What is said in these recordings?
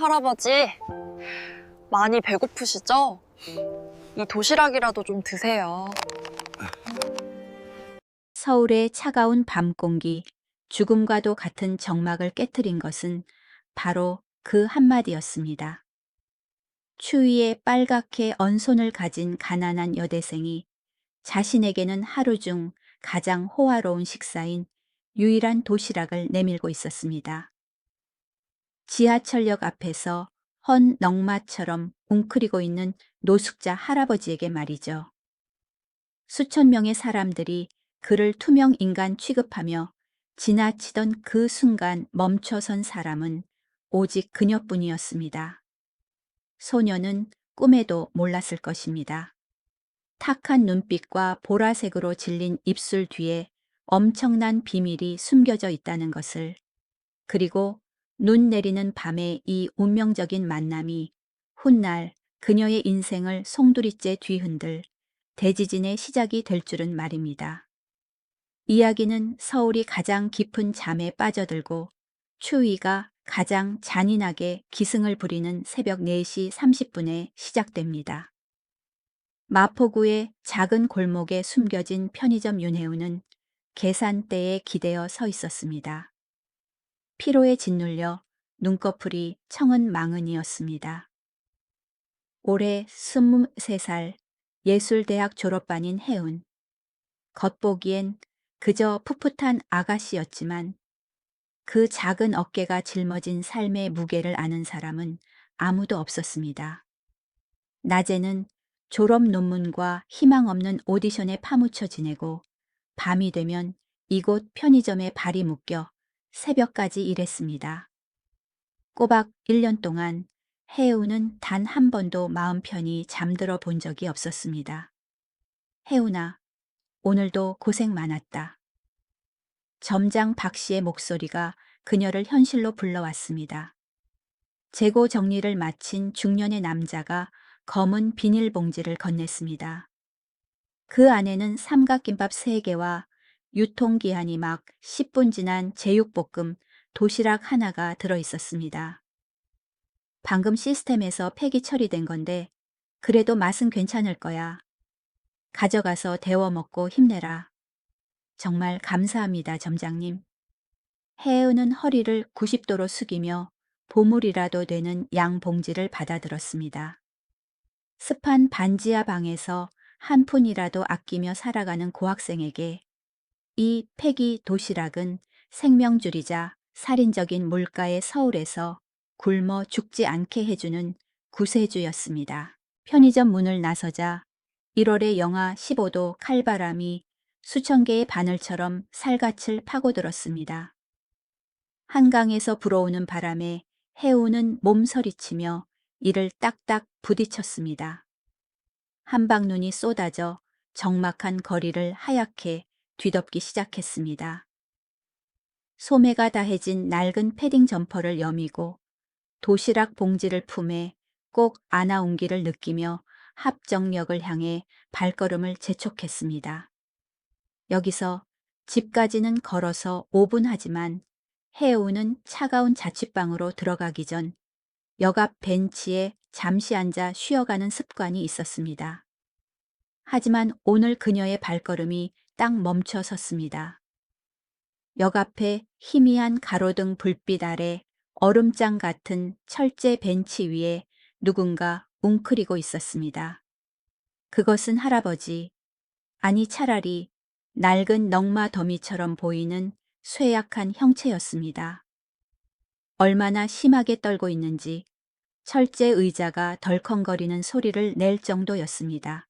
할아버지, 많이 배고프시죠? 이 도시락이라도 좀 드세요. 서울의 차가운 밤 공기, 죽음과도 같은 정막을 깨뜨린 것은 바로 그 한마디였습니다. 추위에 빨갛게 언손을 가진 가난한 여대생이 자신에게는 하루 중 가장 호화로운 식사인 유일한 도시락을 내밀고 있었습니다. 지하철역 앞에서 헌 넝마처럼 웅크리고 있는 노숙자 할아버지에게 말이죠. 수천 명의 사람들이 그를 투명 인간 취급하며 지나치던 그 순간 멈춰선 사람은 오직 그녀뿐이었습니다. 소녀는 꿈에도 몰랐을 것입니다. 탁한 눈빛과 보라색으로 질린 입술 뒤에 엄청난 비밀이 숨겨져 있다는 것을, 그리고 눈 내리는 밤의 이 운명적인 만남이 훗날 그녀의 인생을 송두리째 뒤흔들 대지진의 시작이 될 줄은 말입니다. 이야기는 서울이 가장 깊은 잠에 빠져들고 추위가 가장 잔인하게 기승을 부리는 새벽 4시 30분에 시작됩니다. 마포구의 작은 골목에 숨겨진 편의점 윤혜우는 계산대에 기대어 서 있었습니다. 피로에 짓눌려 눈꺼풀이 청은 망은이었습니다. 올해 23살, 예술대학 졸업반인 혜운. 겉보기엔 그저 풋풋한 아가씨였지만 그 작은 어깨가 짊어진 삶의 무게를 아는 사람은 아무도 없었습니다. 낮에는 졸업 논문과 희망 없는 오디션에 파묻혀 지내고 밤이 되면 이곳 편의점에 발이 묶여 새벽까지 일했습니다. 꼬박 1년 동안 혜우는 단 한 번도 마음 편히 잠들어 본 적이 없었습니다. 혜우나, 오늘도 고생 많았다. 점장 박 씨의 목소리가 그녀를 현실로 불러왔습니다. 재고 정리를 마친 중년의 남자가 검은 비닐봉지를 건넸습니다. 그 안에는 삼각김밥 3개와 유통기한이 막 10분 지난 제육볶음 도시락 하나가 들어 있었습니다. 방금 시스템에서 폐기 처리된 건데 그래도 맛은 괜찮을 거야. 가져가서 데워 먹고 힘내라. 정말 감사합니다, 점장님. 혜은은 허리를 90도로 숙이며 보물이라도 되는 양봉지를 받아들었습니다. 습한 반지하 방에서 한 푼이라도 아끼며 살아가는 고학생에게 이 폐기 도시락은 생명줄이자 살인적인 물가의 서울에서 굶어 죽지 않게 해주는 구세주였습니다. 편의점 문을 나서자 1월의 영하 15도 칼바람이 수천 개의 바늘처럼 살갗을 파고들었습니다. 한강에서 불어오는 바람에 해우는 몸서리치며 이를 딱딱 부딪혔습니다. 한방눈이 쏟아져 적막한 거리를 하얗게 뒤덮기 시작했습니다. 소매가 다해진 낡은 패딩 점퍼를 여미고 도시락 봉지를 품에 꼭 안아온기를 느끼며 합정역을 향해 발걸음을 재촉했습니다. 여기서 집까지는 걸어서 5분 하지만 혜우는 차가운 자취방으로 들어가기 전 역 앞 벤치에 잠시 앉아 쉬어가는 습관이 있었습니다. 하지만 오늘 그녀의 발걸음이 딱 멈춰 섰습니다. 역 앞에 희미한 가로등 불빛 아래 얼음장 같은 철제 벤치 위에 누군가 웅크리고 있었습니다. 그것은 할아버지, 아니 차라리 낡은 넝마 더미처럼 보이는 쇠약한 형체였습니다. 얼마나 심하게 떨고 있는지 철제 의자가 덜컹거리는 소리를 낼 정도였습니다.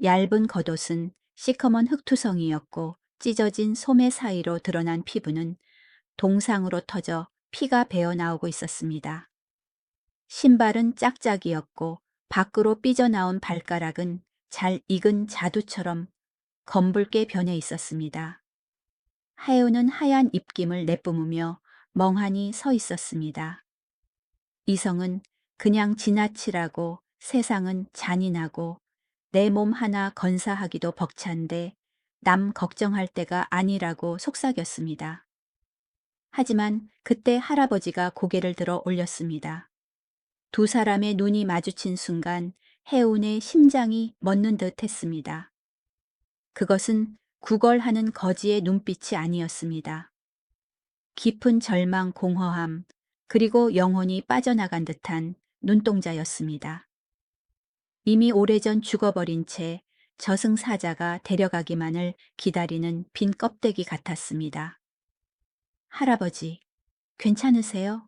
얇은 겉옷은 시커먼 흙투성이였고 찢어진 소매 사이로 드러난 피부는 동상으로 터져 피가 배어 나오고 있었습니다. 신발은 짝짝이었고 밖으로 삐져나온 발가락은 잘 익은 자두처럼 검붉게 변해 있었습니다. 하여는 하얀 입김을 내뿜으며 멍하니 서 있었습니다. 이성은 그냥 지나치라고, 세상은 잔인하고 내 몸 하나 건사하기도 벅찬데 남 걱정할 때가 아니라고 속삭였습니다. 하지만 그때 할아버지가 고개를 들어 올렸습니다. 두 사람의 눈이 마주친 순간 해운의 심장이 멎는 듯 했습니다. 그것은 구걸하는 거지의 눈빛이 아니었습니다. 깊은 절망, 공허함, 그리고 영혼이 빠져나간 듯한 눈동자였습니다. 이미 오래전 죽어버린 채 저승사자가 데려가기만을 기다리는 빈 껍데기 같았습니다. 할아버지, 괜찮으세요?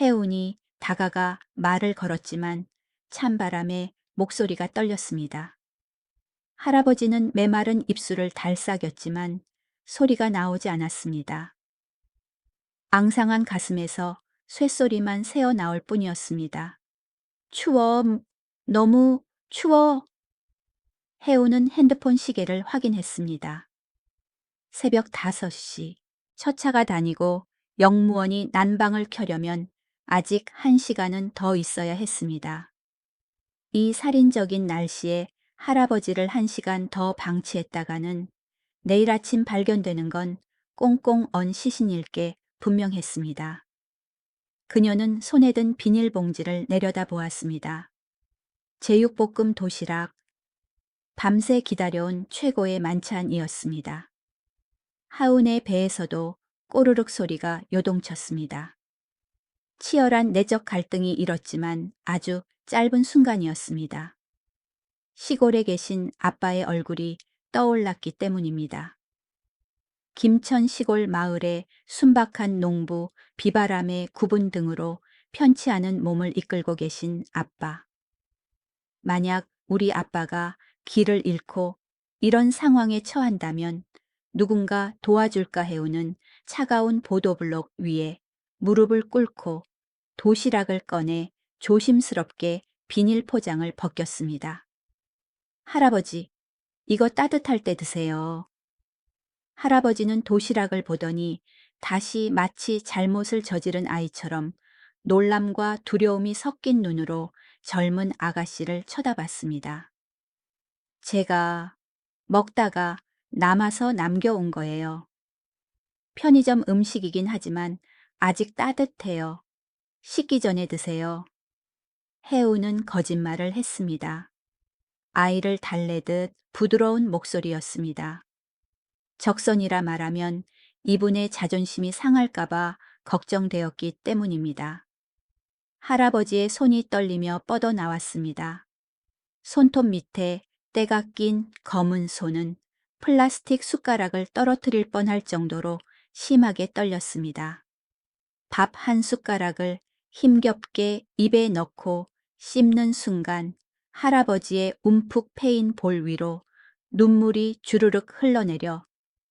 해운이 다가가 말을 걸었지만 찬바람에 목소리가 떨렸습니다. 할아버지는 메마른 입술을 달싹였지만 소리가 나오지 않았습니다. 앙상한 가슴에서 쇳소리만 새어나올 뿐이었습니다. 추워, 너무 추워. 해우는 핸드폰 시계를 확인했습니다. 새벽 5시. 첫 차가 다니고 영무원이 난방을 켜려면 아직 1시간은 더 있어야 했습니다. 이 살인적인 날씨에 할아버지를 1시간 더 방치했다가는 내일 아침 발견되는 건 꽁꽁 언 시신일 게 분명했습니다. 그녀는 손에 든 비닐봉지를 내려다보았습니다. 제육볶음 도시락, 밤새 기다려온 최고의 만찬이었습니다. 하운의 배에서도 꼬르륵 소리가 요동쳤습니다. 치열한 내적 갈등이 일었지만 아주 짧은 순간이었습니다. 시골에 계신 아빠의 얼굴이 떠올랐기 때문입니다. 김천 시골 마을의 순박한 농부, 비바람의 구분 등으로 편치 않은 몸을 이끌고 계신 아빠. 만약 우리 아빠가 길을 잃고 이런 상황에 처한다면 누군가 도와줄까 해오는 차가운 보도블록 위에 무릎을 꿇고 도시락을 꺼내 조심스럽게 비닐 포장을 벗겼습니다. 할아버지, 이거 따뜻할 때 드세요. 할아버지는 도시락을 보더니 다시 마치 잘못을 저지른 아이처럼 놀람과 두려움이 섞인 눈으로 젊은 아가씨를 쳐다봤습니다. 제가 먹다가 남아서 남겨온 거예요. 편의점 음식이긴 하지만 아직 따뜻해요. 식기 전에 드세요. 해우는 거짓말을 했습니다. 아이를 달래듯 부드러운 목소리였습니다. 적선이라 말하면 이분의 자존심이 상할까봐 걱정되었기 때문입니다. 할아버지의 손이 떨리며 뻗어 나왔습니다. 손톱 밑에 때가 낀 검은 손은 플라스틱 숟가락을 떨어뜨릴 뻔할 정도로 심하게 떨렸습니다. 밥 한 숟가락을 힘겹게 입에 넣고 씹는 순간 할아버지의 움푹 패인 볼 위로 눈물이 주르륵 흘러내려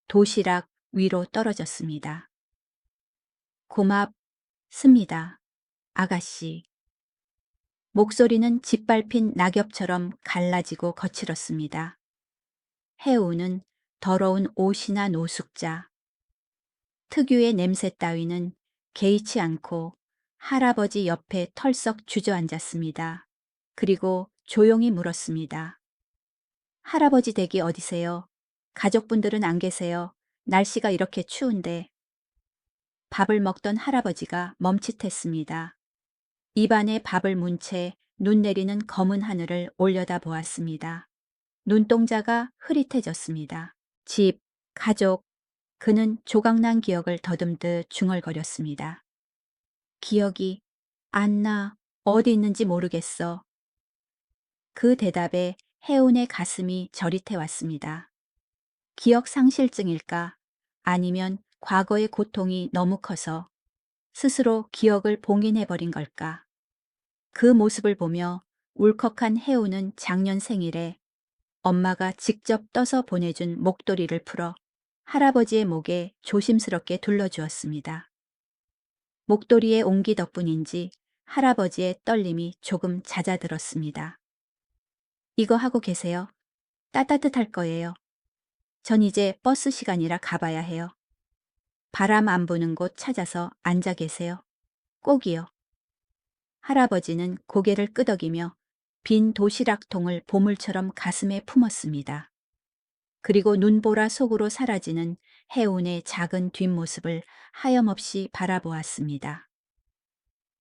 도시락 위로 떨어졌습니다. 고맙습니다, 아가씨. 목소리는 짓밟힌 낙엽처럼 갈라지고 거칠었습니다. 해우는 더러운 옷이나 노숙자. 특유의 냄새 따위는 개의치 않고 할아버지 옆에 털썩 주저앉았습니다. 그리고 조용히 물었습니다. 할아버지 댁이 어디세요? 가족분들은 안 계세요? 날씨가 이렇게 추운데. 밥을 먹던 할아버지가 멈칫했습니다. 입안에 밥을 문 채 눈 내리는 검은 하늘을 올려다 보았습니다. 눈동자가 흐릿해졌습니다. 집, 가족, 그는 조각난 기억을 더듬듯 중얼거렸습니다. 기억이 안 나, 어디 있는지 모르겠어. 그 대답에 해운의 가슴이 저릿해 왔습니다. 기억 상실증일까? 아니면 과거의 고통이 너무 커서 스스로 기억을 봉인해버린 걸까? 그 모습을 보며 울컥한 해우는 작년 생일에 엄마가 직접 떠서 보내준 목도리를 풀어 할아버지의 목에 조심스럽게 둘러주었습니다. 목도리의 온기 덕분인지 할아버지의 떨림이 조금 잦아들었습니다. 이거 하고 계세요. 따뜻할 거예요. 전 이제 버스 시간이라 가봐야 해요. 바람 안 부는 곳 찾아서 앉아 계세요. 꼭이요. 할아버지는 고개를 끄덕이며 빈 도시락통을 보물처럼 가슴에 품었습니다. 그리고 눈보라 속으로 사라지는 해운의 작은 뒷모습을 하염없이 바라보았습니다.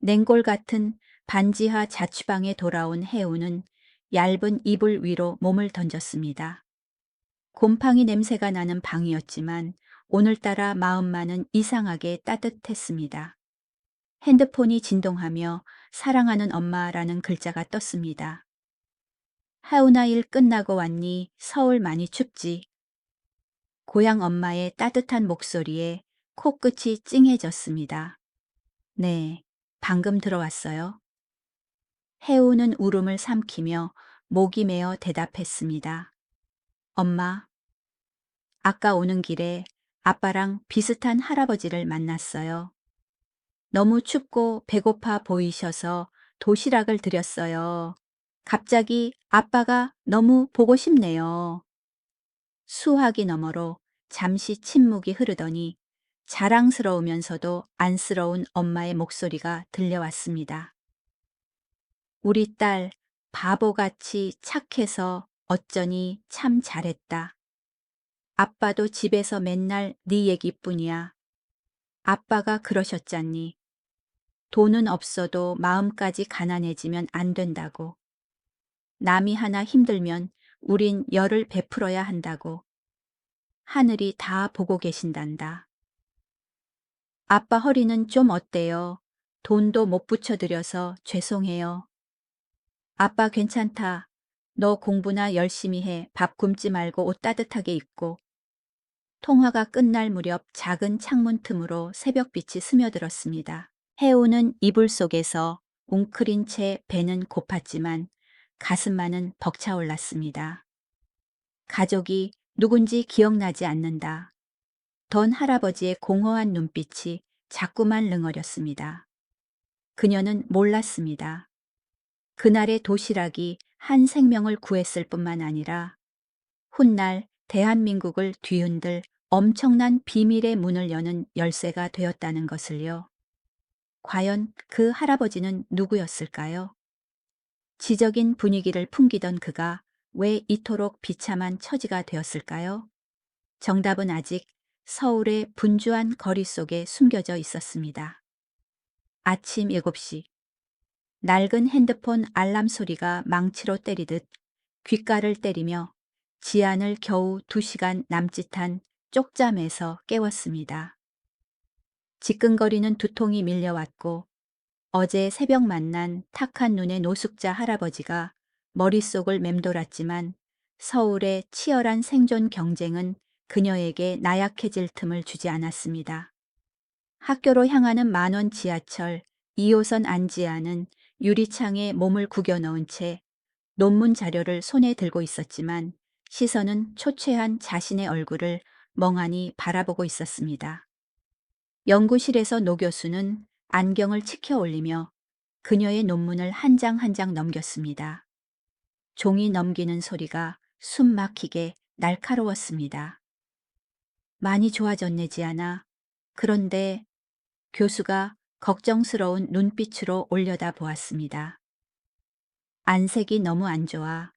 냉골 같은 반지하 자취방에 돌아온 해운은 얇은 이불 위로 몸을 던졌습니다. 곰팡이 냄새가 나는 방이었지만 오늘따라 마음만은 이상하게 따뜻했습니다. 핸드폰이 진동하며 사랑하는 엄마라는 글자가 떴습니다. 하우나 일 끝나고 왔니? 서울 많이 춥지? 고향 엄마의 따뜻한 목소리에 코끝이 찡해졌습니다. 네, 방금 들어왔어요. 해우는 울음을 삼키며 목이 메어 대답했습니다. 엄마, 아까 오는 길에 아빠랑 비슷한 할아버지를 만났어요. 너무 춥고 배고파 보이셔서 도시락을 드렸어요. 갑자기 아빠가 너무 보고 싶네요. 수화기 너머로 잠시 침묵이 흐르더니 자랑스러우면서도 안쓰러운 엄마의 목소리가 들려왔습니다. 우리 딸 바보같이 착해서 어쩌니 참 잘했다. 아빠도 집에서 맨날 네 얘기뿐이야. 아빠가 그러셨잖니. 돈은 없어도 마음까지 가난해지면 안 된다고. 남이 하나 힘들면 우린 열을 베풀어야 한다고. 하늘이 다 보고 계신단다. 아빠 허리는 좀 어때요? 돈도 못 붙여드려서 죄송해요. 아빠 괜찮다. 너 공부나 열심히 해. 밥 굶지 말고 옷 따뜻하게 입고. 통화가 끝날 무렵 작은 창문 틈으로 새벽빛이 스며들었습니다. 해오는 이불 속에서 웅크린 채 배는 고팠지만 가슴만은 벅차올랐습니다. 가족이 누군지 기억나지 않는다. 던 할아버지의 공허한 눈빛이 자꾸만 릉얼였습니다. 그녀는 몰랐습니다. 그날의 도시락이 한 생명을 구했을 뿐만 아니라 훗날 대한민국을 뒤흔들 엄청난 비밀의 문을 여는 열쇠가 되었다는 것을요. 과연 그 할아버지는 누구였을까요? 지적인 분위기를 풍기던 그가 왜 이토록 비참한 처지가 되었을까요? 정답은 아직 서울의 분주한 거리 속에 숨겨져 있었습니다. 아침 7시. 낡은 핸드폰 알람 소리가 망치로 때리듯 귓가를 때리며 지안을 겨우 2시간 남짓한 쪽잠에서 깨웠습니다. 지끈거리는 두통이 밀려왔고 어제 새벽 만난 탁한 눈의 노숙자 할아버지가 머릿속을 맴돌았지만 서울의 치열한 생존 경쟁은 그녀에게 나약해질 틈을 주지 않았습니다. 학교로 향하는 만원 지하철 2호선 안지아는 유리창에 몸을 구겨 넣은 채 논문 자료를 손에 들고 있었지만 시선은 초췌한 자신의 얼굴을 멍하니 바라보고 있었습니다. 연구실에서 노 교수는 안경을 치켜 올리며 그녀의 논문을 한 장 한 장 넘겼습니다. 종이 넘기는 소리가 숨 막히게 날카로웠습니다. 많이 좋아졌네, 지아나. 그런데 교수가 걱정스러운 눈빛으로 올려다 보았습니다. 안색이 너무 안 좋아.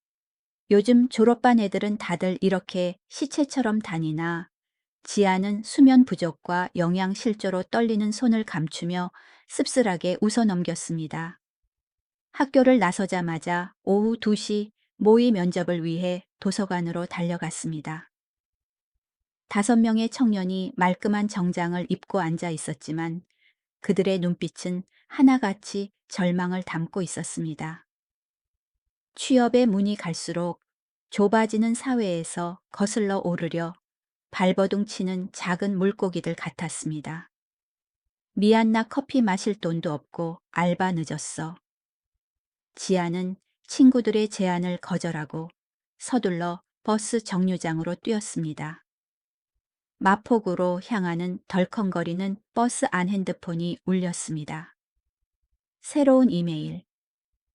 요즘 졸업반 애들은 다들 이렇게 시체처럼 다니나. 지아는 수면 부족과 영양 실조로 떨리는 손을 감추며 씁쓸하게 웃어넘겼습니다. 학교를 나서자마자 오후 2시 모의 면접을 위해 도서관으로 달려갔습니다. 5명의 청년이 말끔한 정장을 입고 앉아 있었지만 그들의 눈빛은 하나같이 절망을 담고 있었습니다. 취업의 문이 갈수록 좁아지는 사회에서 거슬러 오르려 발버둥 치는 작은 물고기들 같았습니다. 미안나 커피 마실 돈도 없고 알바 늦었어. 지아는 친구들의 제안을 거절하고 서둘러 버스 정류장으로 뛰었습니다. 마포구로 향하는 덜컹거리는 버스 안 핸드폰이 울렸습니다. 새로운 이메일.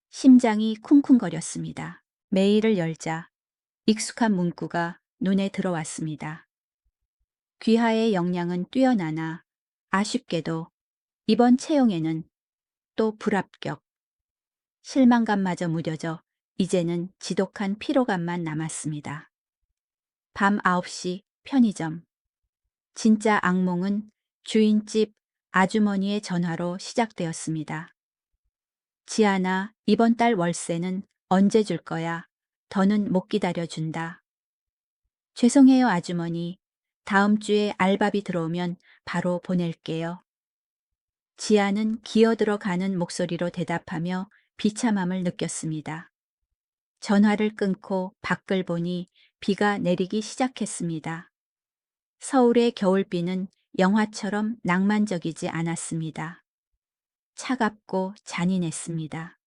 심장이 쿵쿵거렸습니다. 메일을 열자 익숙한 문구가 눈에 들어왔습니다. 귀하의 역량은 뛰어나나 아쉽게도 이번 채용에는 또 불합격. 실망감마저 무뎌져 이제는 지독한 피로감만 남았습니다. 밤 9시 편의점. 진짜 악몽은 주인집 아주머니의 전화로 시작되었습니다. 지아나, 이번 달 월세는 언제 줄 거야? 더는 못 기다려준다. 죄송해요, 아주머니. 다음 주에 알바비 들어오면 바로 보낼게요. 지아는 기어들어가는 목소리로 대답하며 비참함을 느꼈습니다. 전화를 끊고 밖을 보니 비가 내리기 시작했습니다. 서울의 겨울비는 영화처럼 낭만적이지 않았습니다. 차갑고 잔인했습니다.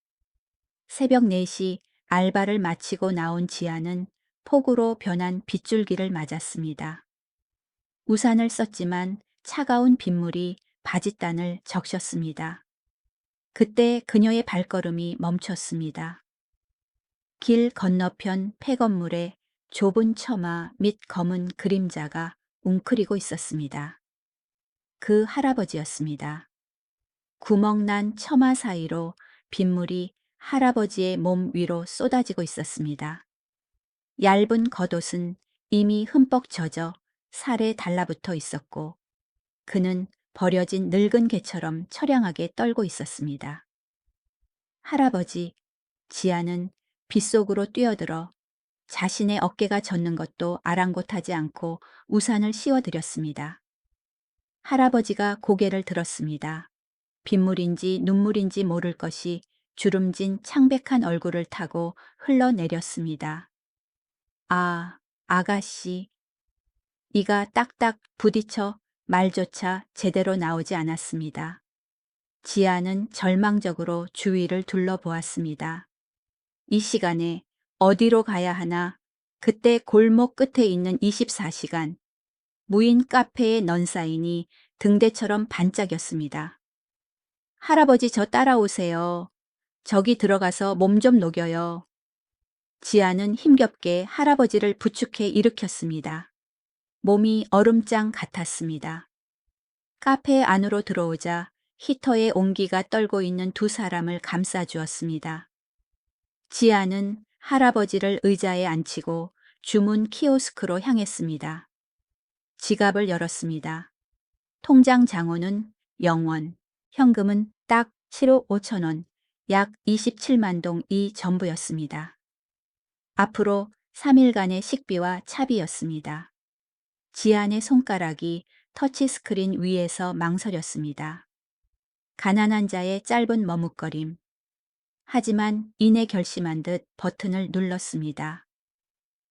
새벽 4시 알바를 마치고 나온 지아는 폭우로 변한 빗줄기를 맞았습니다. 우산을 썼지만 차가운 빗물이 바짓단을 적셨습니다. 그때 그녀의 발걸음이 멈췄습니다. 길 건너편 폐건물에 좁은 처마 및 검은 그림자가 웅크리고 있었습니다. 그 할아버지였습니다. 구멍난 처마 사이로 빗물이 할아버지의 몸 위로 쏟아지고 있었습니다. 얇은 겉옷은 이미 흠뻑 젖어 살에 달라붙어 있었고 그는 버려진 늙은 개처럼 처량하게 떨고 있었습니다. 할아버지, 지아는 빗속으로 뛰어들어 자신의 어깨가 젖는 것도 아랑곳하지 않고 우산을 씌워드렸습니다. 할아버지가 고개를 들었습니다. 빗물인지 눈물인지 모를 것이 주름진 창백한 얼굴을 타고 흘러내렸습니다. 아, 아가씨. 이가 딱딱 부딪혀 말조차 제대로 나오지 않았습니다. 지아는 절망적으로 주위를 둘러보았습니다. 이 시간에 어디로 가야 하나? 그때 골목 끝에 있는 24시간. 무인 카페의 넌사인이 등대처럼 반짝였습니다. 할아버지 저 따라오세요. 저기 들어가서 몸 좀 녹여요. 지아는 힘겹게 할아버지를 부축해 일으켰습니다. 몸이 얼음장 같았습니다. 카페 안으로 들어오자 히터의 온기가 떨고 있는 두 사람을 감싸주었습니다. 지아는 할아버지를 의자에 앉히고 주문 키오스크로 향했습니다. 지갑을 열었습니다. 통장 장호는 0원, 현금은 딱 7억 5천 원, 약 27만 동이 전부였습니다. 앞으로 3일간의 식비와 차비였습니다. 지안의 손가락이 터치스크린 위에서 망설였습니다. 가난한 자의 짧은 머뭇거림. 하지만 이내 결심한 듯 버튼을 눌렀습니다.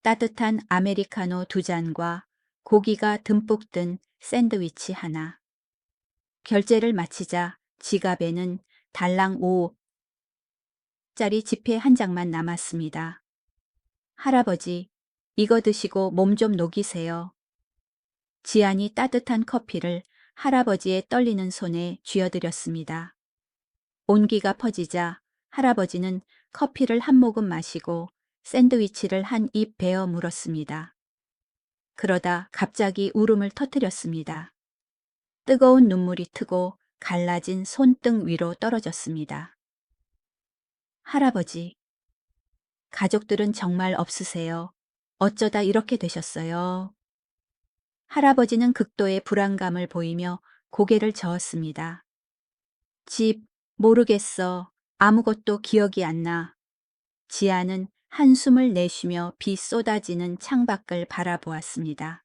따뜻한 아메리카노 2잔과 고기가 듬뿍 든 샌드위치 하나. 결제를 마치자 지갑에는 달랑 5짜리 지폐 한 장만 남았습니다. 할아버지, 이거 드시고 몸 좀 녹이세요. 지안이 따뜻한 커피를 할아버지의 떨리는 손에 쥐어드렸습니다. 온기가 퍼지자 할아버지는 커피를 한 모금 마시고 샌드위치를 한 입 베어 물었습니다. 그러다 갑자기 울음을 터뜨렸습니다. 뜨거운 눈물이 트고 갈라진 손등 위로 떨어졌습니다. 할아버지, 가족들은 정말 없으세요. 어쩌다 이렇게 되셨어요. 할아버지는 극도의 불안감을 보이며 고개를 저었습니다. 집, 모르겠어. 아무것도 기억이 안 나. 지아는 한숨을 내쉬며 비 쏟아지는 창밖을 바라보았습니다.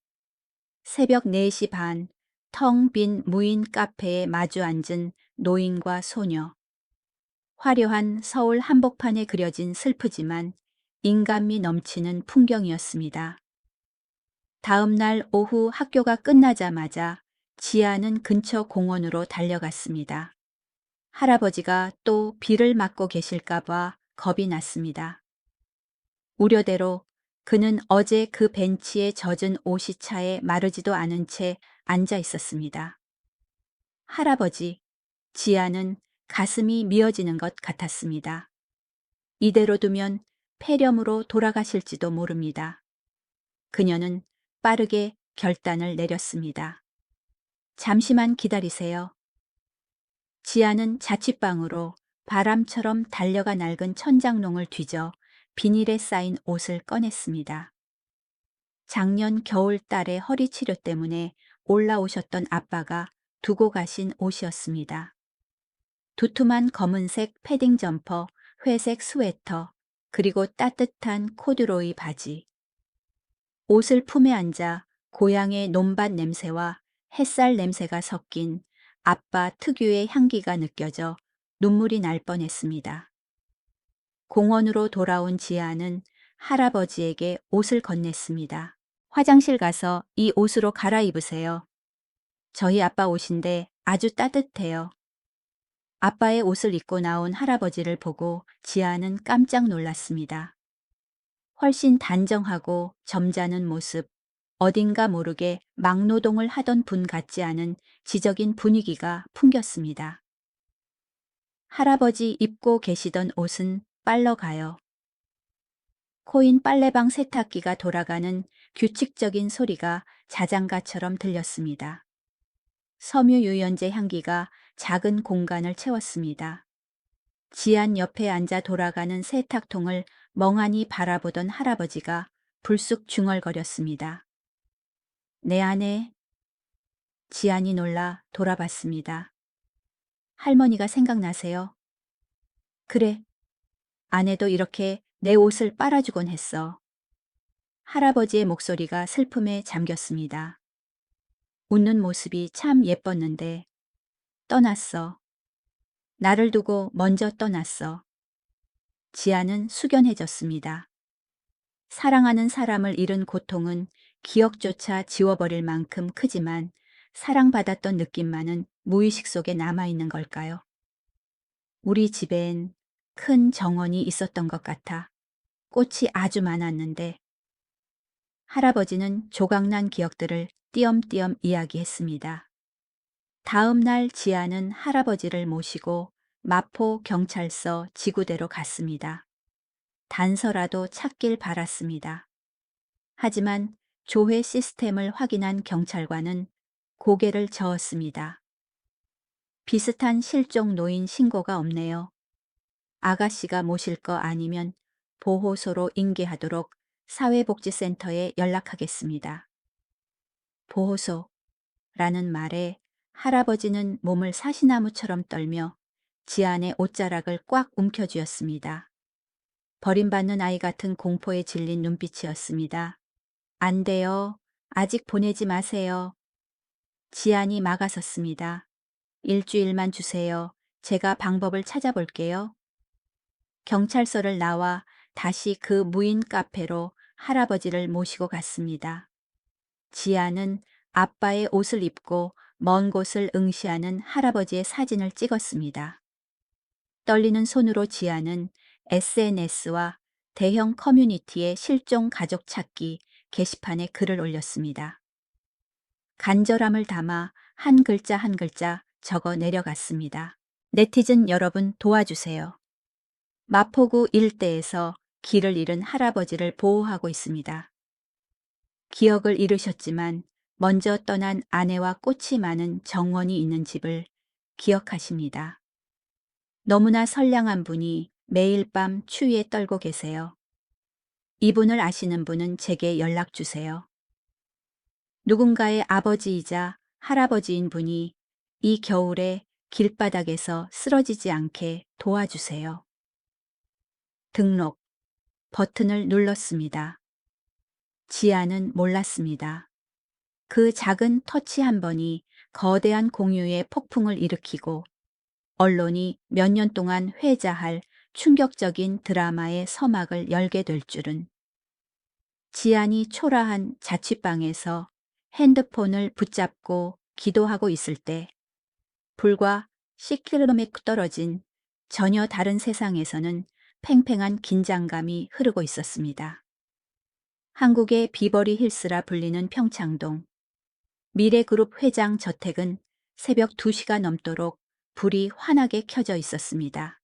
새벽 4시 반, 텅 빈 무인 카페에 마주 앉은 노인과 소녀. 화려한 서울 한복판에 그려진 슬프지만 인간미 넘치는 풍경이었습니다. 다음 날 오후 학교가 끝나자마자 지아는 근처 공원으로 달려갔습니다. 할아버지가 또 비를 맞고 계실까봐 겁이 났습니다. 우려대로 그는 어제 그 벤치에 젖은 옷이 차에 마르지도 않은 채 앉아 있었습니다. 할아버지, 지아는 가슴이 미어지는 것 같았습니다. 이대로 두면 폐렴으로 돌아가실지도 모릅니다. 그녀는 빠르게 결단을 내렸습니다. 잠시만 기다리세요. 지아는 자취방으로 바람처럼 달려가 낡은 천장롱을 뒤져 비닐에 쌓인 옷을 꺼냈습니다. 작년 겨울 달의 허리 치료 때문에 올라오셨던 아빠가 두고 가신 옷이었습니다. 두툼한 검은색 패딩 점퍼, 회색 스웨터, 그리고 따뜻한 코듀로이 바지. 옷을 품에 앉아 고향의 논밭 냄새와 햇살 냄새가 섞인 아빠 특유의 향기가 느껴져 눈물이 날 뻔했습니다. 공원으로 돌아온 지아는 할아버지에게 옷을 건넸습니다. 화장실 가서 이 옷으로 갈아입으세요. 저희 아빠 옷인데 아주 따뜻해요. 아빠의 옷을 입고 나온 할아버지를 보고 지아는 깜짝 놀랐습니다. 훨씬 단정하고 점잖은 모습, 어딘가 모르게 막노동을 하던 분 같지 않은 지적인 분위기가 풍겼습니다. 할아버지 입고 계시던 옷은 빨러 가요. 코인 빨래방 세탁기가 돌아가는 규칙적인 소리가 자장가처럼 들렸습니다. 섬유 유연제 향기가 작은 공간을 채웠습니다. 지안 옆에 앉아 돌아가는 세탁통을 멍하니 바라보던 할아버지가 불쑥 중얼거렸습니다. 내 아내. 지안이 놀라 돌아봤습니다. 할머니가 생각나세요? 그래, 아내도 이렇게 내 옷을 빨아주곤 했어. 할아버지의 목소리가 슬픔에 잠겼습니다. 웃는 모습이 참 예뻤는데 떠났어. 나를 두고 먼저 떠났어. 지아는 숙연해졌습니다. 사랑하는 사람을 잃은 고통은 기억조차 지워버릴 만큼 크지만 사랑받았던 느낌만은 무의식 속에 남아있는 걸까요? 우리 집엔 큰 정원이 있었던 것 같아. 꽃이 아주 많았는데 할아버지는 조각난 기억들을 띄엄띄엄 이야기했습니다. 다음 날 지아는 할아버지를 모시고 마포 경찰서 지구대로 갔습니다. 단서라도 찾길 바랐습니다. 하지만 조회 시스템을 확인한 경찰관은 고개를 저었습니다. 비슷한 실종 노인 신고가 없네요. 아가씨가 모실 거 아니면 보호소로 인계하도록 사회복지센터에 연락하겠습니다. 보호소라는 말에 할아버지는 몸을 사시나무처럼 떨며 지안의 옷자락을 꽉 움켜쥐었습니다. 버림받는 아이 같은 공포에 질린 눈빛이었습니다. 안 돼요. 아직 보내지 마세요. 지안이 막아섰습니다. 일주일만 주세요. 제가 방법을 찾아볼게요. 경찰서를 나와 다시 그 무인 카페로 할아버지를 모시고 갔습니다. 지아는 아빠의 옷을 입고 먼 곳을 응시하는 할아버지의 사진을 찍었습니다. 떨리는 손으로 지아는 SNS와 대형 커뮤니티의 실종 가족 찾기 게시판에 글을 올렸습니다. 간절함을 담아 한 글자 한 글자 적어 내려갔습니다. 네티즌 여러분 도와주세요. 마포구 일대에서 길을 잃은 할아버지를 보호하고 있습니다. 기억을 잃으셨지만 먼저 떠난 아내와 꽃이 많은 정원이 있는 집을 기억하십니다. 너무나 선량한 분이 매일 밤 추위에 떨고 계세요. 이분을 아시는 분은 제게 연락 주세요. 누군가의 아버지이자 할아버지인 분이 이 겨울에 길바닥에서 쓰러지지 않게 도와주세요. 등록 버튼을 눌렀습니다. 지아는 몰랐습니다. 그 작은 터치 한 번이 거대한 공유의 폭풍을 일으키고 언론이 몇 년 동안 회자할 충격적인 드라마의 서막을 열게 될 줄은. 지안이 초라한 자취방에서 핸드폰을 붙잡고 기도하고 있을 때 불과 10km 떨어진 전혀 다른 세상에서는 팽팽한 긴장감이 흐르고 있었습니다. 한국의 비버리 힐스라 불리는 평창동. 미래그룹 회장 저택은 새벽 2시가 넘도록 불이 환하게 켜져 있었습니다.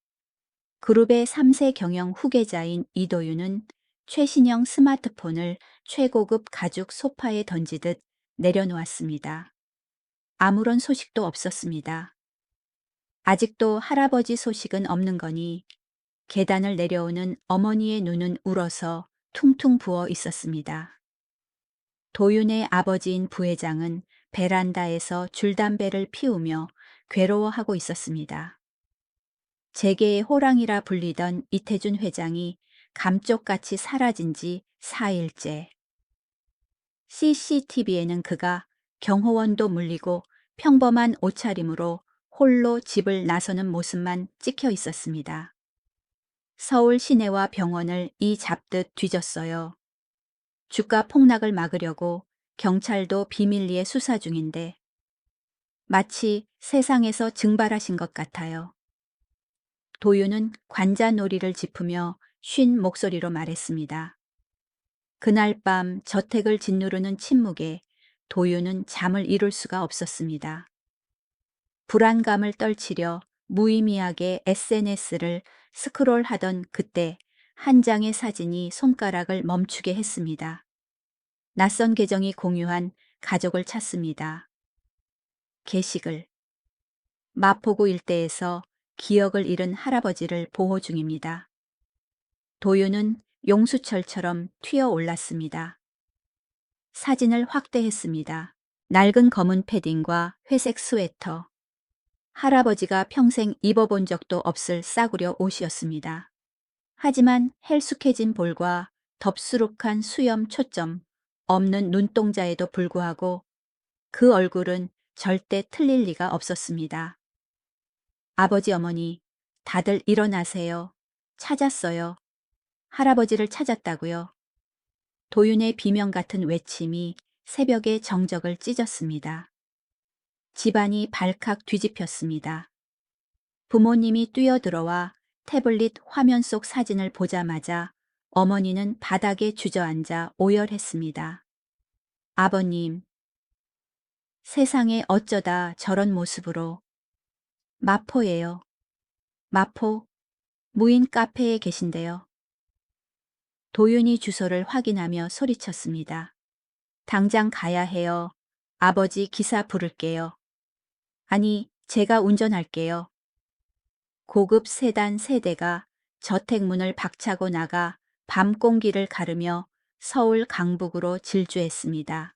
그룹의 3세 경영 후계자인 이도윤은 최신형 스마트폰을 최고급 가죽 소파에 던지듯 내려놓았습니다. 아무런 소식도 없었습니다. 아직도 할아버지 소식은 없는 거니 계단을 내려오는 어머니의 눈은 울어서 퉁퉁 부어 있었습니다. 도윤의 아버지인 부회장은 베란다에서 줄담배를 피우며 괴로워하고 있었습니다. 재계의 호랑이라 불리던 이태준 회장이 감쪽같이 사라진 지 4일째. CCTV에는 그가 경호원도 물리고 평범한 옷차림으로 홀로 집을 나서는 모습만 찍혀 있었습니다. 서울 시내와 병원을 이 잡듯 뒤졌어요. 주가 폭락을 막으려고 경찰도 비밀리에 수사 중인데 마치 세상에서 증발하신 것 같아요. 도윤은 관자놀이를 짚으며 쉰 목소리로 말했습니다. 그날 밤 저택을 짓누르는 침묵에 도윤은 잠을 이룰 수가 없었습니다. 불안감을 떨치려 무의미하게 SNS를 스크롤하던 그때 한 장의 사진이 손가락을 멈추게 했습니다. 낯선 계정이 공유한 가족을 찾습니다. 게시글. 마포구 일대에서 기억을 잃은 할아버지를 보호 중입니다. 도윤은 용수철처럼 튀어 올랐습니다. 사진을 확대했습니다. 낡은 검은 패딩과 회색 스웨터. 할아버지가 평생 입어본 적도 없을 싸구려 옷이었습니다. 하지만 헬쑥해진 볼과 덥수룩한 수염 초점 없는 눈동자에도 불구하고 그 얼굴은 절대 틀릴 리가 없었습니다. 아버지 어머니, 다들 일어나세요. 찾았어요. 할아버지를 찾았다고요. 도윤의 비명 같은 외침이 새벽의 정적을 찢었습니다. 집안이 발칵 뒤집혔습니다. 부모님이 뛰어들어와 태블릿 화면 속 사진을 보자마자 어머니는 바닥에 주저앉아 오열했습니다. 아버님, 세상에 어쩌다 저런 모습으로. 마포예요. 마포, 무인 카페에 계신데요. 도윤이 주소를 확인하며 소리쳤습니다. 당장 가야 해요. 아버지 기사 부를게요. 아니, 제가 운전할게요. 고급 세단 3대가 저택 문을 박차고 나가 밤 공기를 가르며 서울 강북으로 질주했습니다.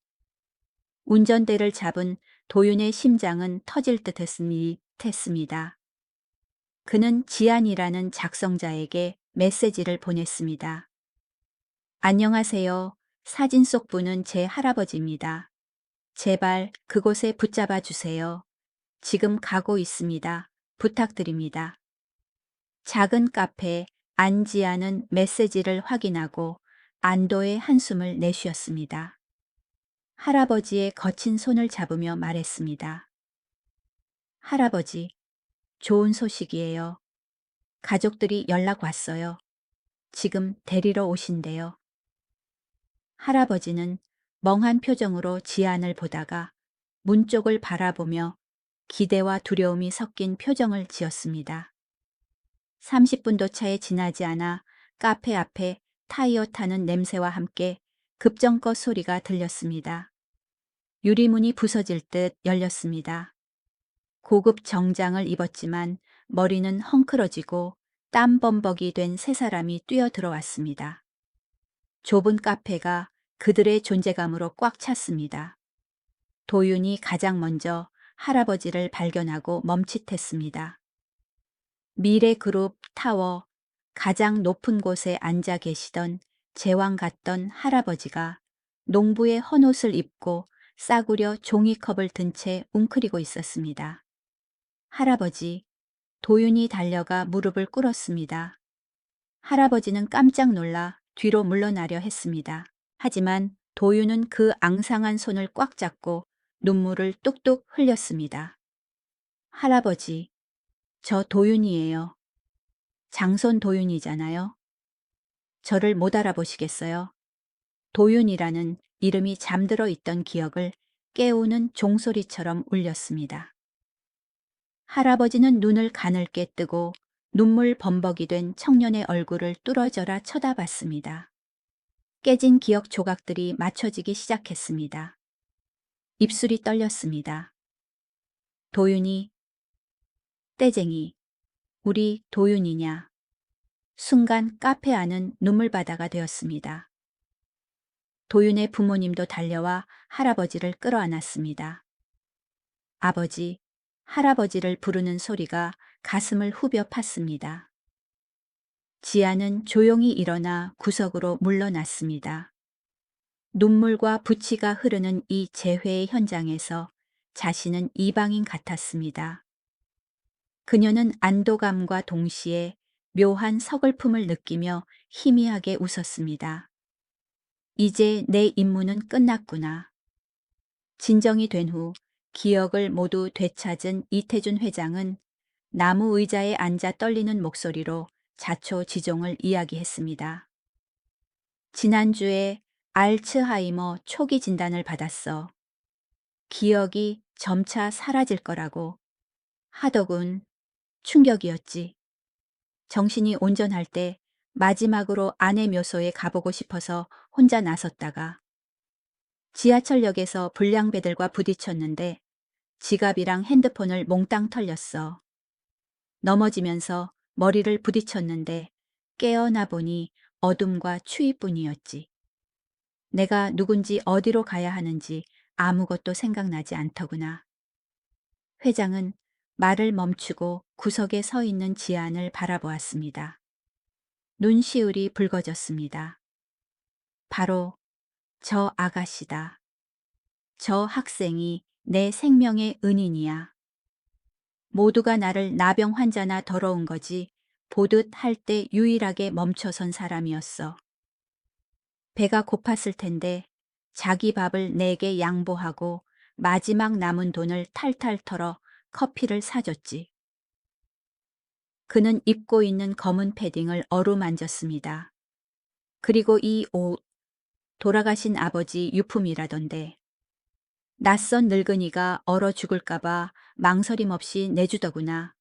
운전대를 잡은 도윤의 심장은 터질 듯 했습니다. 그는 지안이라는 작성자에게 메시지를 보냈습니다. 안녕하세요. 사진 속 분은 제 할아버지입니다. 제발 그곳에 붙잡아 주세요. 지금 가고 있습니다. 부탁드립니다. 작은 카페 안지아는 메시지를 확인하고 안도의 한숨을 내쉬었습니다. 할아버지의 거친 손을 잡으며 말했습니다. 할아버지, 좋은 소식이에요. 가족들이 연락 왔어요. 지금 데리러 오신대요. 할아버지는 멍한 표정으로 지안을 보다가 문 쪽을 바라보며 기대와 두려움이 섞인 표정을 지었습니다. 30분도 차에 지나지 않아 카페 앞에 타이어 타는 냄새와 함께 급정거 소리가 들렸습니다. 유리문이 부서질 듯 열렸습니다. 고급 정장을 입었지만 머리는 헝클어지고 땀범벅이 된 세 사람이 뛰어 들어왔습니다. 좁은 카페가 그들의 존재감으로 꽉 찼습니다. 도윤이 가장 먼저 할아버지를 발견하고 멈칫했습니다. 미래그룹 타워 가장 높은 곳에 앉아 계시던 제왕 같던 할아버지가 농부의 헌옷을 입고 싸구려 종이컵을 든 채 웅크리고 있었습니다. 할아버지, 도윤이 달려가 무릎을 꿇었습니다. 할아버지는 깜짝 놀라 뒤로 물러나려 했습니다. 하지만 도윤은 그 앙상한 손을 꽉 잡고 눈물을 뚝뚝 흘렸습니다. 할아버지, 저 도윤이에요. 장손 도윤이잖아요. 저를 못 알아보시겠어요? 도윤이라는 이름이 잠들어 있던 기억을 깨우는 종소리처럼 울렸습니다. 할아버지는 눈을 가늘게 뜨고 눈물 범벅이 된 청년의 얼굴을 뚫어져라 쳐다봤습니다. 깨진 기억 조각들이 맞춰지기 시작했습니다. 입술이 떨렸습니다. 도윤이, 떼쟁이, 우리 도윤이냐. 순간 카페 안은 눈물바다가 되었습니다. 도윤의 부모님도 달려와 할아버지를 끌어안았습니다. 아버지, 할아버지를 부르는 소리가 가슴을 후벼 팠습니다. 지아는 조용히 일어나 구석으로 물러났습니다. 눈물과 부치가 흐르는 이 재회의 현장에서 자신은 이방인 같았습니다. 그녀는 안도감과 동시에 묘한 서글픔을 느끼며 희미하게 웃었습니다. 이제 내 임무는 끝났구나. 진정이 된 후 기억을 모두 되찾은 이태준 회장은 나무 의자에 앉아 떨리는 목소리로 자초지종을 이야기했습니다. 지난주에 알츠하이머 초기 진단을 받았어. 기억이 점차 사라질 거라고. 하더군. 충격이었지. 정신이 온전할 때 마지막으로 아내 묘소에 가보고 싶어서 혼자 나섰다가 지하철역에서 불량배들과 부딪혔는데 지갑이랑 핸드폰을 몽땅 털렸어. 넘어지면서 머리를 부딪혔는데 깨어나 보니 어둠과 추위뿐이었지. 내가 누군지 어디로 가야 하는지 아무것도 생각나지 않더구나. 회장은 말을 멈추고 구석에 서 있는 지안을 바라보았습니다. 눈시울이 붉어졌습니다. 바로 저 아가씨다. 저 학생이 내 생명의 은인이야. 모두가 나를 나병 환자나 더러운 거지 보듯 할 때 유일하게 멈춰선 사람이었어. 배가 고팠을 텐데 자기 밥을 내게 양보하고 마지막 남은 돈을 탈탈 털어 커피를 사줬지. 그는 입고 있는 검은 패딩을 어루만졌습니다. 그리고 이 옷, 돌아가신 아버지 유품이라던데. 낯선 늙은이가 얼어 죽을까봐 망설임 없이 내주더구나.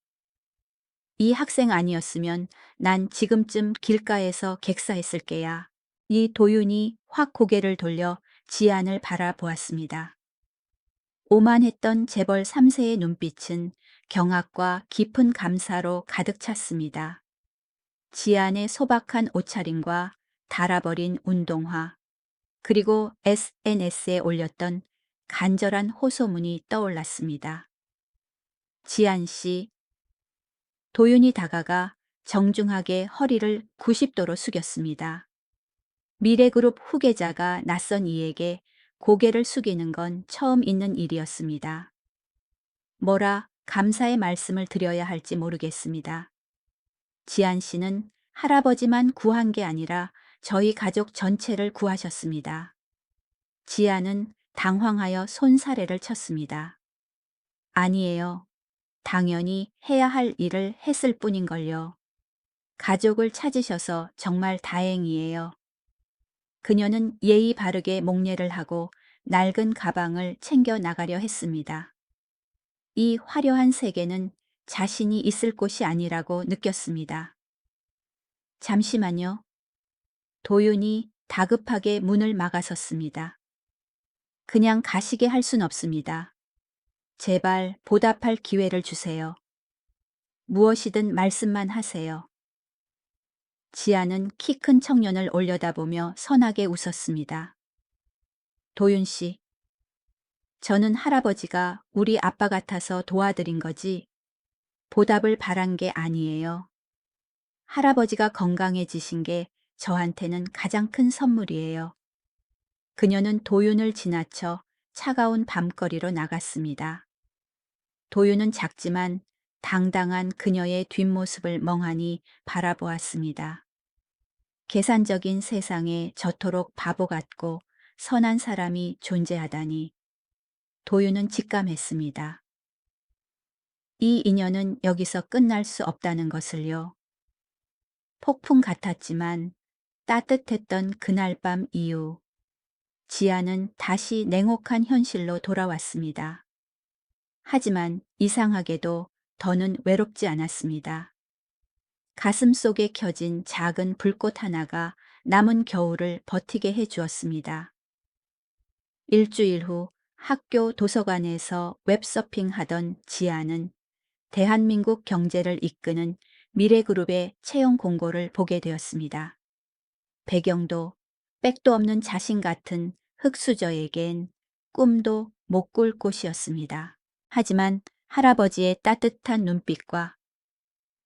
이 학생 아니었으면 난 지금쯤 길가에서 객사했을 게야. 이 도윤이 확 고개를 돌려 지안을 바라보았습니다. 오만했던 재벌 3세의 눈빛은 경악과 깊은 감사로 가득 찼습니다. 지안의 소박한 옷차림과 닳아버린 운동화, 그리고 SNS에 올렸던 간절한 호소문이 떠올랐습니다. 지안 씨, 도윤이 다가가 정중하게 허리를 90도로 숙였습니다. 미래그룹 후계자가 낯선 이에게 고개를 숙이는 건 처음 있는 일이었습니다. 뭐라 감사의 말씀을 드려야 할지 모르겠습니다. 지안 씨는 할아버지만 구한 게 아니라 저희 가족 전체를 구하셨습니다. 지안은 당황하여 손사래를 쳤습니다. 아니에요. 당연히 해야 할 일을 했을 뿐인걸요. 가족을 찾으셔서 정말 다행이에요. 그녀는 예의 바르게 목례를 하고 낡은 가방을 챙겨 나가려 했습니다. 이 화려한 세계는 자신이 있을 곳이 아니라고 느꼈습니다. 잠시만요. 도윤이 다급하게 문을 막아섰습니다. 그냥 가시게 할 순 없습니다. 제발 보답할 기회를 주세요. 무엇이든 말씀만 하세요. 지아는 키 큰 청년을 올려다보며 선하게 웃었습니다. 도윤 씨, 저는 할아버지가 우리 아빠 같아서 도와드린 거지 보답을 바란 게 아니에요. 할아버지가 건강해지신 게 저한테는 가장 큰 선물이에요. 그녀는 도윤을 지나쳐 차가운 밤거리로 나갔습니다. 도윤은 작지만 당당한 그녀의 뒷모습을 멍하니 바라보았습니다. 계산적인 세상에 저토록 바보 같고 선한 사람이 존재하다니 도윤은 직감했습니다. 이 인연은 여기서 끝날 수 없다는 것을요. 폭풍 같았지만 따뜻했던 그날 밤 이후 지아는 다시 냉혹한 현실로 돌아왔습니다. 하지만 이상하게도 더는 외롭지 않았습니다. 가슴 속에 켜진 작은 불꽃 하나가 남은 겨울을 버티게 해주었습니다. 일주일 후 학교 도서관에서 웹서핑하던 지아는 대한민국 경제를 이끄는 미래그룹의 채용 공고를 보게 되었습니다. 배경도 백도 없는 자신 같은 흑수저에겐 꿈도 못 꿀 곳이었습니다. 하지만 할아버지의 따뜻한 눈빛과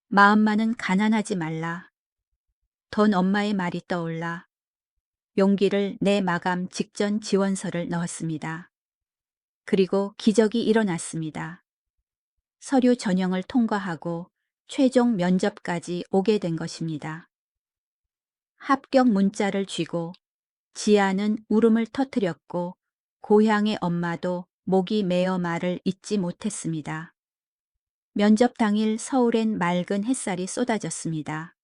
마음만은 가난하지 말라. 던 엄마의 말이 떠올라 용기를 내 마감 직전 지원서를 넣었습니다. 그리고 기적이 일어났습니다. 서류 전형을 통과하고 최종 면접까지 오게 된 것입니다. 합격 문자를 쥐고 지아는 울음을 터뜨렸고 고향의 엄마도 목이 메어 말을 잇지 못했습니다. 면접 당일 서울엔 맑은 햇살이 쏟아졌습니다.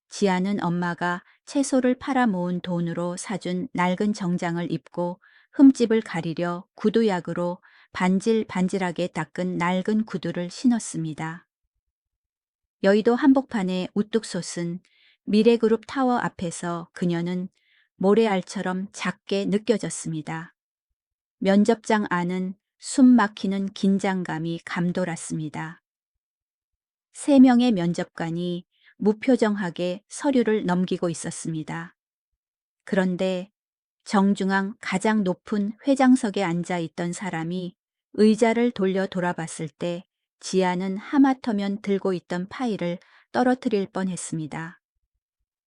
지아는 엄마가 채소를 팔아 모은 돈으로 사준 낡은 정장을 입고 흠집을 가리려 구두약으로 반질반질하게 닦은 낡은 구두를 신었습니다. 여의도 한복판에 우뚝 솟은 미래그룹 타워 앞에서 그녀는 모래알처럼 작게 느껴졌습니다. 면접장 안은 숨 막히는 긴장감이 감돌았습니다. 3명의 면접관이 무표정하게 서류를 넘기고 있었습니다. 그런데 정중앙 가장 높은 회장석에 앉아 있던 사람이 의자를 돌려 돌아봤을 때 지아는 하마터면 들고 있던 파일을 떨어뜨릴 뻔했습니다.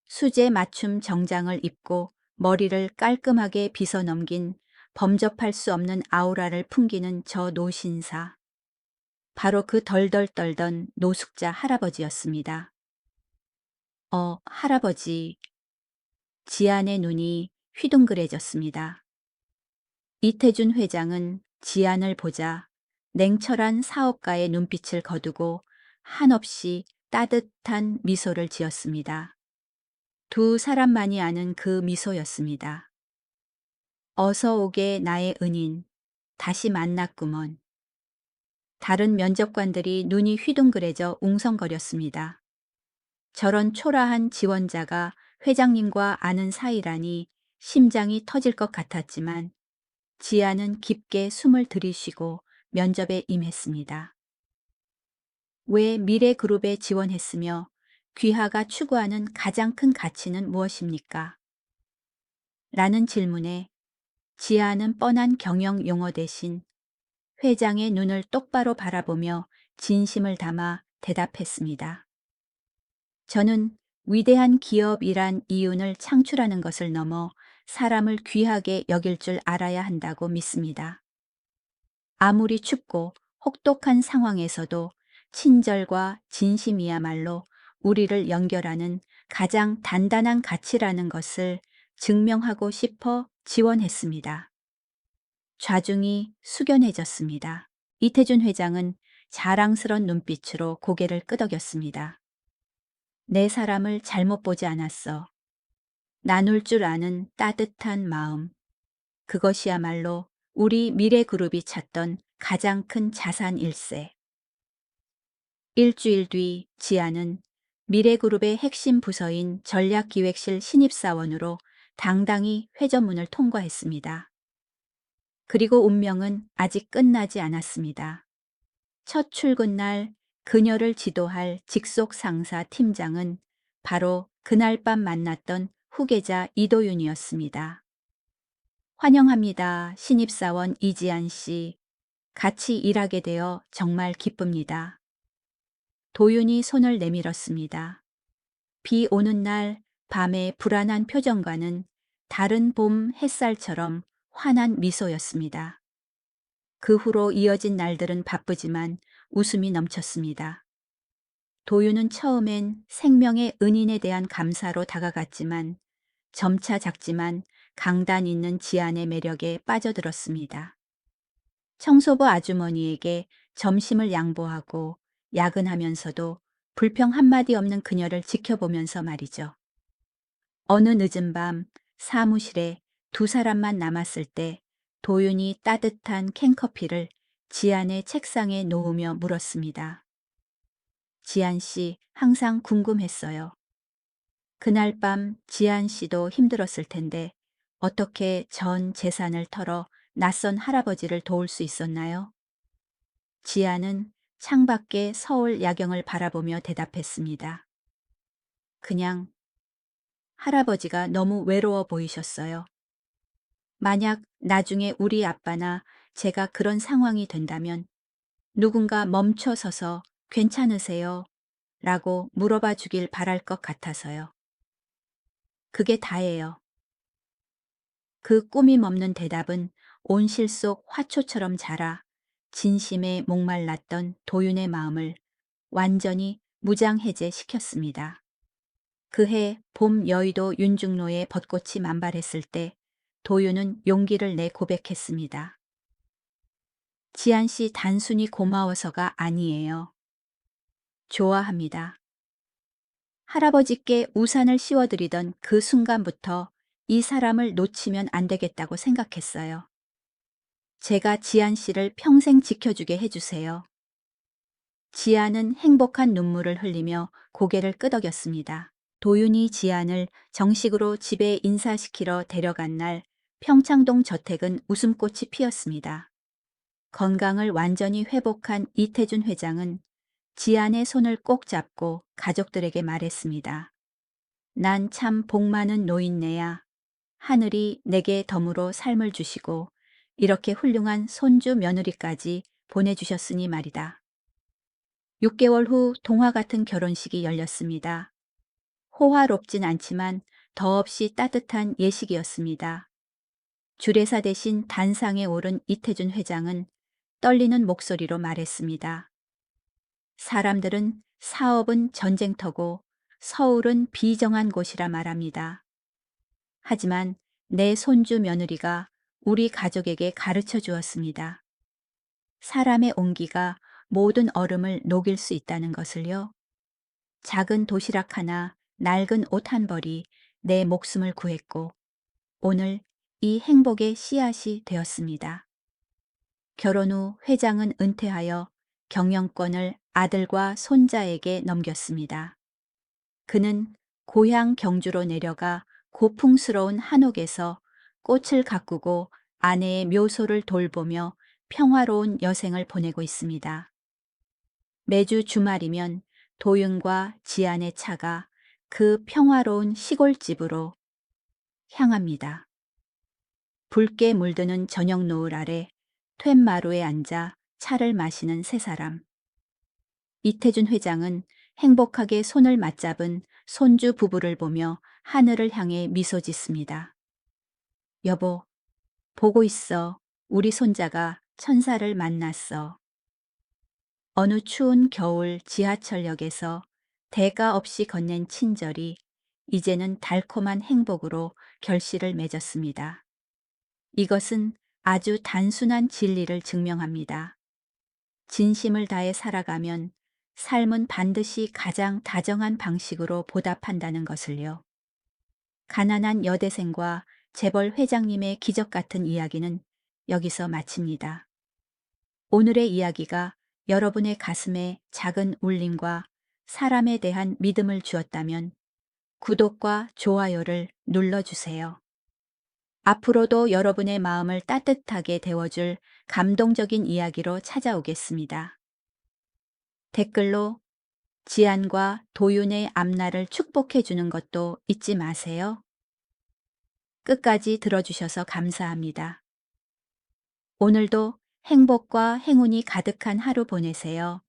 수제 맞춤 정장을 입고 머리를 깔끔하게 빗어 넘긴 범접할 수 없는 아우라를 풍기는 저 노신사. 바로 그 덜덜 떨던 노숙자 할아버지였습니다. 할아버지. 지안의 눈이 휘둥그레졌습니다. 이태준 회장은 지안을 보자 냉철한 사업가의 눈빛을 거두고 한없이 따뜻한 미소를 지었습니다. 두 사람만이 아는 그 미소였습니다. 어서 오게 나의 은인, 다시 만났구먼. 다른 면접관들이 눈이 휘둥그레져 웅성거렸습니다. 저런 초라한 지원자가 회장님과 아는 사이라니 심장이 터질 것 같았지만 지아는 깊게 숨을 들이쉬고 면접에 임했습니다. 왜 미래그룹에 지원했으며 귀하가 추구하는 가장 큰 가치는 무엇입니까? 라는 질문에 지아는 뻔한 경영 용어 대신 회장의 눈을 똑바로 바라보며 진심을 담아 대답했습니다. 저는 위대한 기업이란 이윤을 창출하는 것을 넘어 사람을 귀하게 여길 줄 알아야 한다고 믿습니다. 아무리 춥고 혹독한 상황에서도 친절과 진심이야말로 우리를 연결하는 가장 단단한 가치라는 것을 증명하고 싶어 지원했습니다. 좌중이 숙연해졌습니다. 이태준 회장은 자랑스런 눈빛으로 고개를 끄덕였습니다. 내 사람을 잘못 보지 않았어. 나눌 줄 아는 따뜻한 마음. 그것이야말로 우리 미래그룹이 찾던 가장 큰 자산일세. 일주일 뒤 지아는 미래그룹의 핵심 부서인 전략기획실 신입사원으로 당당히 회전문을 통과했습니다. 그리고 운명은 아직 끝나지 않았습니다. 첫 출근 날 그녀를 지도할 직속 상사 팀장은 바로 그날 밤 만났던 후계자 이도윤이었습니다. 환영합니다. 신입사원 이지안 씨. 같이 일하게 되어 정말 기쁩니다. 도윤이 손을 내밀었습니다. 비 오는 날 밤의 불안한 표정과는 다른 봄 햇살처럼 환한 미소였습니다. 그 후로 이어진 날들은 바쁘지만 웃음이 넘쳤습니다. 도윤은 처음엔 생명의 은인에 대한 감사로 다가갔지만 점차 작지만 강단 있는 지안의 매력에 빠져들었습니다. 청소부 아주머니에게 점심을 양보하고 야근하면서도 불평 한마디 없는 그녀를 지켜보면서 말이죠. 어느 늦은 밤 사무실에 두 사람만 남았을 때 도윤이 따뜻한 캔커피를 지안의 책상에 놓으며 물었습니다. 지안 씨, 항상 궁금했어요. 그날 밤 지안 씨도 힘들었을 텐데 어떻게 전 재산을 털어 낯선 할아버지를 도울 수 있었나요? 지아는 창밖의 서울 야경을 바라보며 대답했습니다. 그냥 할아버지가 너무 외로워 보이셨어요. 만약 나중에 우리 아빠나 제가 그런 상황이 된다면 누군가 멈춰서서 괜찮으세요? 라고 물어봐 주길 바랄 것 같아서요. 그게 다예요. 그 꾸밈 없는 대답은 온실 속 화초처럼 자라 진심에 목말랐던 도윤의 마음을 완전히 무장해제시켰습니다. 그해 봄 여의도 윤중로에 벚꽃이 만발했을 때 도윤은 용기를 내 고백했습니다. 지안 씨 단순히 고마워서가 아니에요. 좋아합니다. 할아버지께 우산을 씌워드리던 그 순간부터 이 사람을 놓치면 안 되겠다고 생각했어요. 제가 지안 씨를 평생 지켜주게 해주세요. 지안은 행복한 눈물을 흘리며 고개를 끄덕였습니다. 도윤이 지안을 정식으로 집에 인사시키러 데려간 날 평창동 저택은 웃음꽃이 피었습니다. 건강을 완전히 회복한 이태준 회장은 지안의 손을 꼭 잡고 가족들에게 말했습니다. 난 참 복 많은 노인네야. 하늘이 내게 덤으로 삶을 주시고 이렇게 훌륭한 손주 며느리까지 보내주셨으니 말이다. 6개월 후 동화 같은 결혼식이 열렸습니다. 호화롭진 않지만 더없이 따뜻한 예식이었습니다. 주례사 대신 단상에 오른 이태준 회장은 떨리는 목소리로 말했습니다. 사람들은 사업은 전쟁터고 서울은 비정한 곳이라 말합니다. 하지만 내 손주 며느리가 우리 가족에게 가르쳐 주었습니다. 사람의 온기가 모든 얼음을 녹일 수 있다는 것을요. 작은 도시락 하나, 낡은 옷 한 벌이 내 목숨을 구했고 오늘 이 행복의 씨앗이 되었습니다. 결혼 후 회장은 은퇴하여 경영권을 아들과 손자에게 넘겼습니다. 그는 고향 경주로 내려가 고풍스러운 한옥에서 꽃을 가꾸고 아내의 묘소를 돌보며 평화로운 여생을 보내고 있습니다. 매주 주말이면 도윤과 지안의 차가 그 평화로운 시골집으로 향합니다. 붉게 물드는 저녁 노을 아래 툇마루에 앉아 차를 마시는 세 사람. 이태준 회장은 행복하게 손을 맞잡은 손주 부부를 보며 하늘을 향해 미소 짓습니다. 여보, 보고 있어. 우리 손자가 천사를 만났어. 어느 추운 겨울 지하철역에서 대가 없이 건넨 친절이 이제는 달콤한 행복으로 결실을 맺었습니다. 이것은 아주 단순한 진리를 증명합니다. 진심을 다해 살아가면 삶은 반드시 가장 다정한 방식으로 보답한다는 것을요. 가난한 여대생과 재벌 회장님의 기적 같은 이야기는 여기서 마칩니다. 오늘의 이야기가 여러분의 가슴에 작은 울림과 사람에 대한 믿음을 주었다면 구독과 좋아요를 눌러주세요. 앞으로도 여러분의 마음을 따뜻하게 데워줄 감동적인 이야기로 찾아오겠습니다. 댓글로 지안과 도윤의 앞날을 축복해 주는 것도 잊지 마세요. 끝까지 들어주셔서 감사합니다. 오늘도 행복과 행운이 가득한 하루 보내세요.